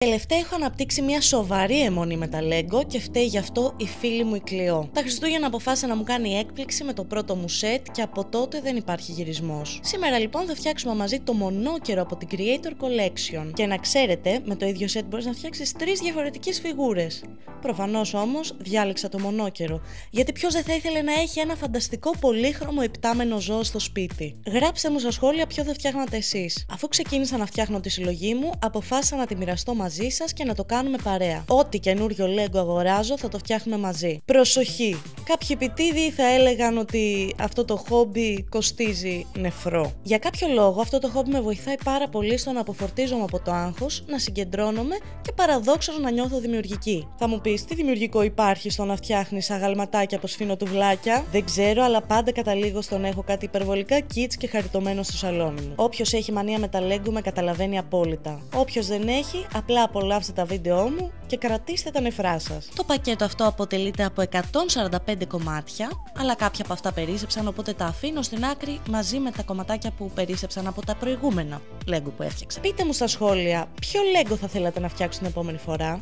Τελευταία έχω αναπτύξει μια σοβαρή αιμονή με τα Lego και φταίει γι' αυτό η φίλη μου η Κλειό. Τα Χριστούγεννα αποφάσισε να μου κάνει έκπληξη με το πρώτο μου σετ και από τότε δεν υπάρχει γυρισμός. Σήμερα λοιπόν θα φτιάξουμε μαζί το μονόκερο από την Creator Collection. Και να ξέρετε, με το ίδιο σετ μπορείς να φτιάξεις 3 διαφορετικές φιγούρες. Προφανώς όμως διάλεξα το μονόκερο, γιατί ποιος δεν θα ήθελε να έχει ένα φανταστικό πολύχρωμο υπτάμενο ζώο στο σπίτι. Γράψτε μου στα σχόλια ποιο θα φτιάχνατε εσείς. Αφού ξεκίνησα να φτιάχνω τη συλλογή μου, αποφάσισα να τη μοιραστώ μαζί σας και να το κάνουμε παρέα. Ό,τι καινούριο Lego αγοράζω θα το φτιάχνουμε μαζί. Προσοχή! Κάποιοι επιτίδιοι θα έλεγαν ότι αυτό το χόμπι κοστίζει νεφρό. Για κάποιο λόγο αυτό το χόμπι με βοηθάει πάρα πολύ στο να αποφορτίζομαι από το άγχος, να συγκεντρώνομαι και παραδόξως να νιώθω δημιουργική. Θα μου πεις, τι δημιουργικό υπάρχει στο να φτιάχνεις αγαλματάκια από σφινοτουβλάκια? Δεν ξέρω, αλλά πάντα καταλήγω στο να έχω κάτι υπερβολικά kits και χαριτωμένο στο σαλόνι μου. Όποιος έχει μανία με τα Lego με καταλαβαίνει απόλυτα. Όποιος δεν έχει, απλά απολαύστε τα βίντεό μου και κρατήστε τα νεφρά σας. Το πακέτο αυτό αποτελείται από 145 κομμάτια, αλλά κάποια από αυτά περίσσεψαν, οπότε τα αφήνω στην άκρη μαζί με τα κομματάκια που περίσσεψαν από τα προηγούμενα Lego που έφτιαξα. Πείτε μου στα σχόλια ποιο Lego θα θέλατε να φτιάξω την επόμενη φορά.